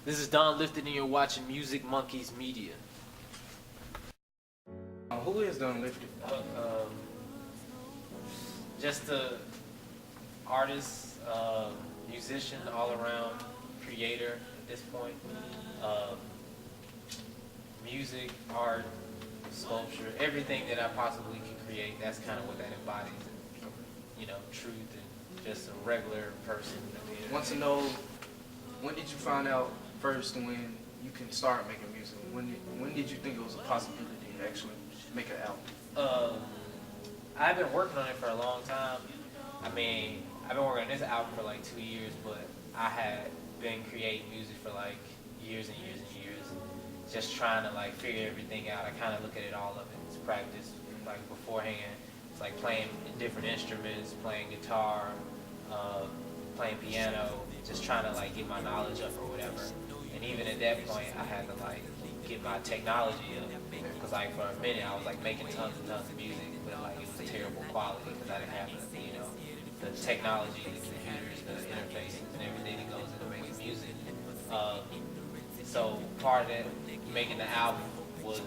This is Don Lifted, and you're watching Musik Munkies Media. Who is Don Lifted? Just a artist, musician, all-around creator at this point. Music, art, sculpture, everything that I possibly can create, that's kind of what that embodies. You know, truth and just a regular person. Want to know, when did you find out first when you can start making music? When did you think it was a possibility to actually make an album? I've been working on it for a long time. I mean, I've been working on this album for like 2 years, but I had been creating music for like years and years and years. Just trying to like figure everything out. I kind of look at it all of it as practice. Like beforehand, it's like playing different instruments, playing guitar, playing piano, just trying to like get my knowledge up or whatever. And even at that point, I had to like get my technology up, because like for a minute I was like making tons and tons of music, but like it was terrible quality because I didn't have the, you know, the technology, the computers, the interfaces, and everything that goes into making music. So part of that, making the album, was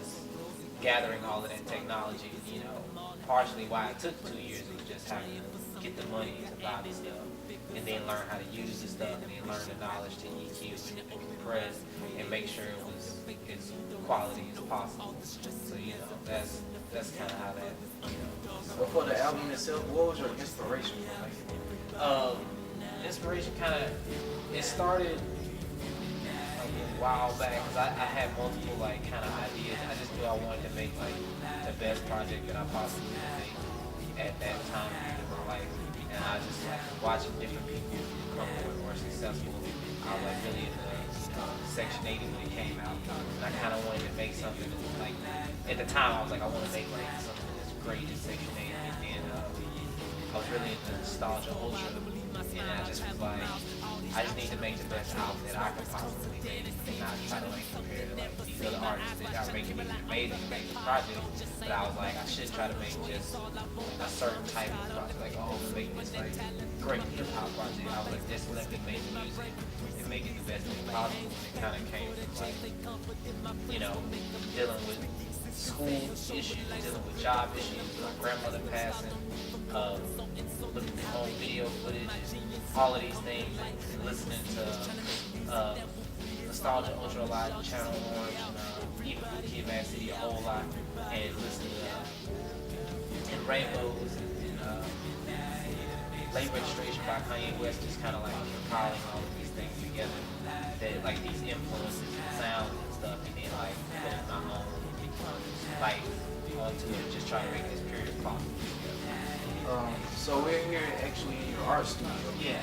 gathering all of that technology. You know, partially why it took 2 years was just having to get the money to buy the stuff, and then learn how to use the stuff, and then learn the knowledge to EQ and compress and make sure it was as quality as possible. So you know, that's kind of how that. You know. But for the album itself, what was your inspiration for making it? Inspiration kind of, it started like a while back, because I had multiple like kind of ideas. I just knew I wanted to make like the best project that I possibly could make at that time in my life. And I just like watching different people become more successful. I was like really into Section 80 when it came out, and I kind of wanted to make something that was like, at the time I was like, I want to make like something as great as Section 80, and then I was really into Nostalgia Ultra, and I just was like, I just need to make the best album that I could possibly make, and not try to like compare to like these other artists that are making amazing projects. But I was like, I should try to make just a certain type of project, like, oh, I'm making this like great hip hop project. I was like, just let me make music and make it the best thing possible. And it kind of came from like, you know, dealing with school issues, dealing with job issues, my grandmother passing, looking at home video footage, all of these things, and listening to Nostalgia Ultra a lot, Channel Orange, and even Kid Mad City a whole lot, and listening to and Rainbows and Late Registration by Kanye West, just kind of like compiling all of these things together, that like these influences and sounds and stuff, and then like putting my own life onto it, just trying to make it as pure as possible. So we're here actually in your art studio. Yeah.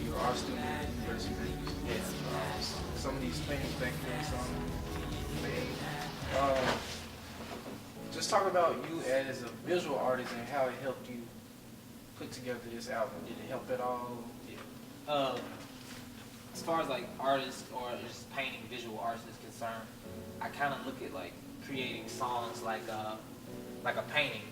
Your art studio at University of Memphis. Yeah. Some of these paintings back there, some made. Just talk about you as a visual artist and how it helped you put together this album. Did it help at all? Yeah. As far as like artists or just painting visual arts is concerned, I kind of look at like creating songs like a painting,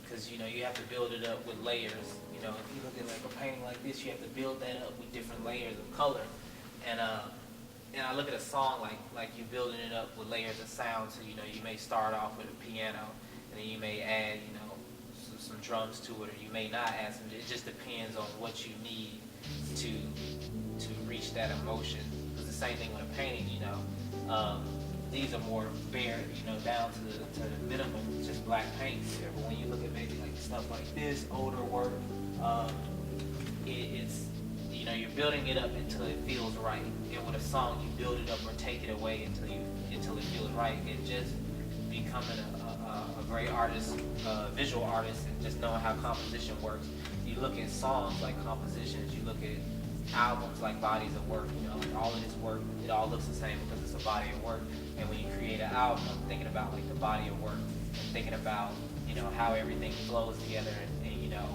because you know you have to build it up with layers. You know, if you look at like a painting like this, you have to build that up with different layers of color. And I look at a song like you building it up with layers of sound. So you know you may start off with a piano, and then you may add some drums to it, or you may not add some. It just depends on what you need to reach that emotion. It's the same thing with a painting. You know, these are more bare, you know, down to the minimum, just black paint. But when you look at maybe like stuff like this, older work, it's, you know, you're building it up until it feels right. And with a song, you build it up or take it away until it feels right. And just becoming a great artist, visual artist, and just knowing how composition works. You look at songs like compositions. You look at albums like bodies of work. You know, like all of this work, it all looks the same because it's a body of work. And when you create an album, I'm thinking about like the body of work, and thinking about, you know, how everything flows together, and you know,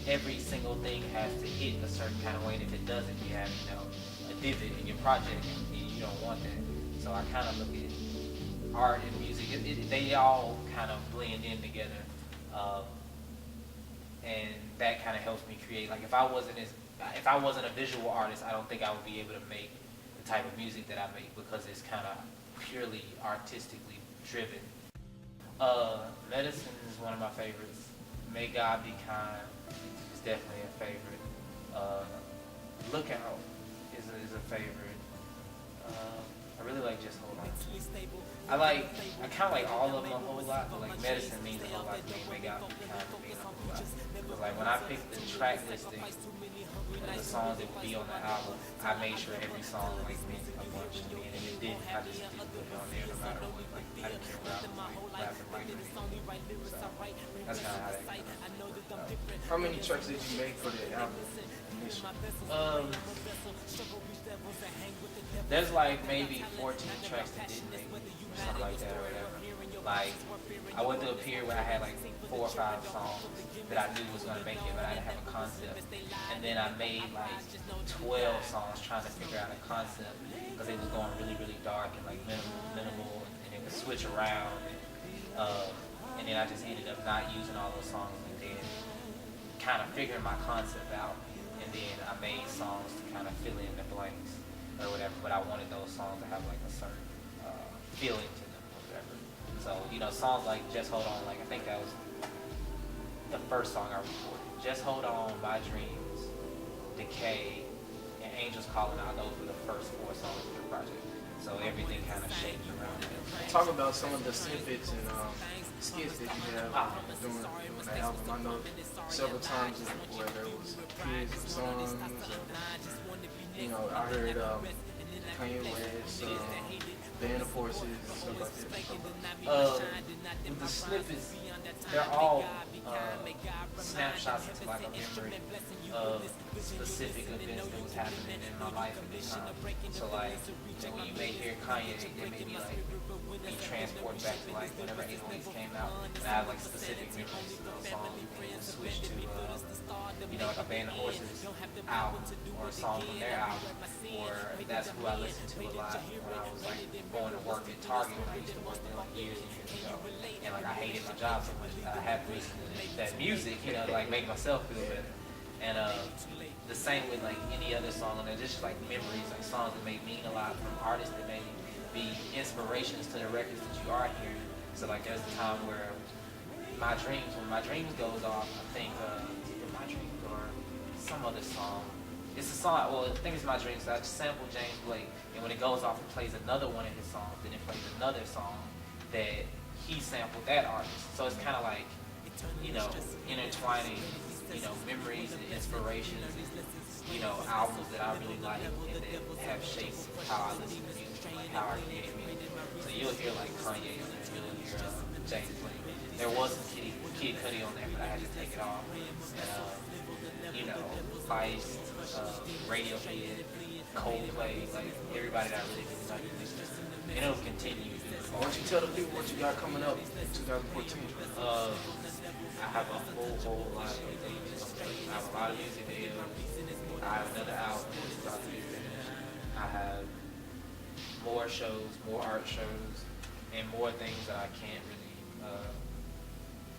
every single thing has to hit a certain kind of way, and if it doesn't, you have, you know, a divot in your project, and you don't want that. So I kind of look at art and music, they all kind of blend in together, and that kind of helps me create. Like if I wasn't a visual artist, I don't think I would be able to make the the type of music that I make because it's kind of purely artistically driven. Medicine is one of my favorites. May God Be Kind is definitely a favorite. Lookout is a favorite. I really like Just Hold On. I kind of like all of them a whole lot, but like Medicine means a whole lot to me. May God Be Kind means a whole lot. But like when I picked the track listing of the songs that would be on the album, I made sure every song like meant a bunch to me, and if it didn't, I just didn't put it on there no matter what. Like I didn't care what I was like rapping like it. So that's kind of how that worked out. How many tracks did you make for the album initially? There's like maybe 14 tracks that didn't make it, something like that or whatever. Like I went through a period where I had like 4 or 5 songs that I knew was gonna make it, but I didn't have a concept. And then I made like 12 songs trying to figure out a concept because it was going really, really dark and like minimal, and it would switch around. And then I just ended up not using all those songs, and then kind of figuring my concept out. And then I made songs to kind of fill in the blanks or whatever, but I wanted those songs to have like a certain feeling to them or whatever. So, you know, songs like Just Hold On, like I think that was the first song I recorded. Just Hold On, My Dreams, Decay, and Angels Calling Out, those were the first 4 songs of the project. So everything kind of shaped around it. Talk about some of the snippets and skits that you have during the album. I know several times where there was kids songs. You know, I heard Kanye West, Band of Forces, and stuff like that. The snippets, they're all snapshots into like a memory of specific events that was happening in my life at the time. So like, when you may hear Kanye, it may be like be transported back to like whenever 808s came out, and I have like specific memories of those songs. And switch to you know, like a Band of Horses album or a song from their album, or that's who I listened to a lot when I was like going to work at Target when I used to work there like years and years ago, and like I hated my job so much that I had to listen to that music, you know, to like make myself feel better. And the same with like any other song, and they're just like memories, like songs that may mean a lot from artists that may be inspirations to the records that you are hearing. So like there's a time where when My Dreams goes off, I think either My Dreams or some other song. It's a song, well, I think it's My Dreams, so I just sample James Blake, and when it goes off, it plays another one of his songs, then it plays another song that he sampled that artist. So it's kind of like, you know, intertwining, you know, memories and inspirations, you know, albums that I really like and that have shaped how I listen to music, like how I create music. So you'll hear like Kanye on there, you'll hear James Blake. There was some Kid Cudi on there, but I had to take it off. And, you know, Vice, Radiohead, Coldplay, like everybody that I really like to listen to. And it'll continue. Why don't you tell the people what you got coming up in 2014? I have a whole lot of things. I have a lot of music videos. I have another album that's about to be finished. I have more shows, more art shows, and more things that I can't really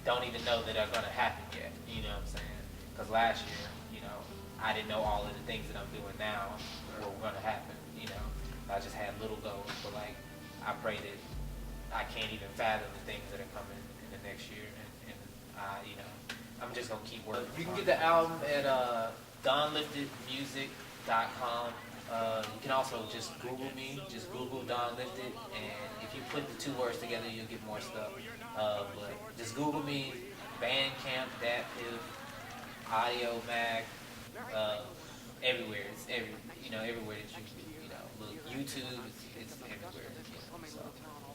don't even know that are going to happen yet, you know what I'm saying? Because last year, you know, I didn't know all of the things that I'm doing now were going to happen, you know. I just had little goals, but like, I pray that I can't even fathom the things that are coming in the next year, and you know, I'm just going to keep working. You can get the album at donliftedmusic.com. You can also just Google me, just Google Don Lifted, and if you put the 2 words together, you'll get more stuff. But just Google me, Bandcamp, DatPiff, Audio Mac, everywhere. It's everywhere that you know, look, YouTube, it's everywhere. You know, so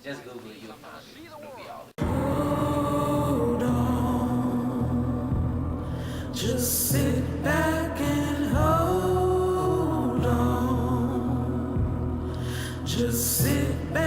just Google it, you'll find it. It'll be all there. Hold on, just sit back and hold on, just sit back.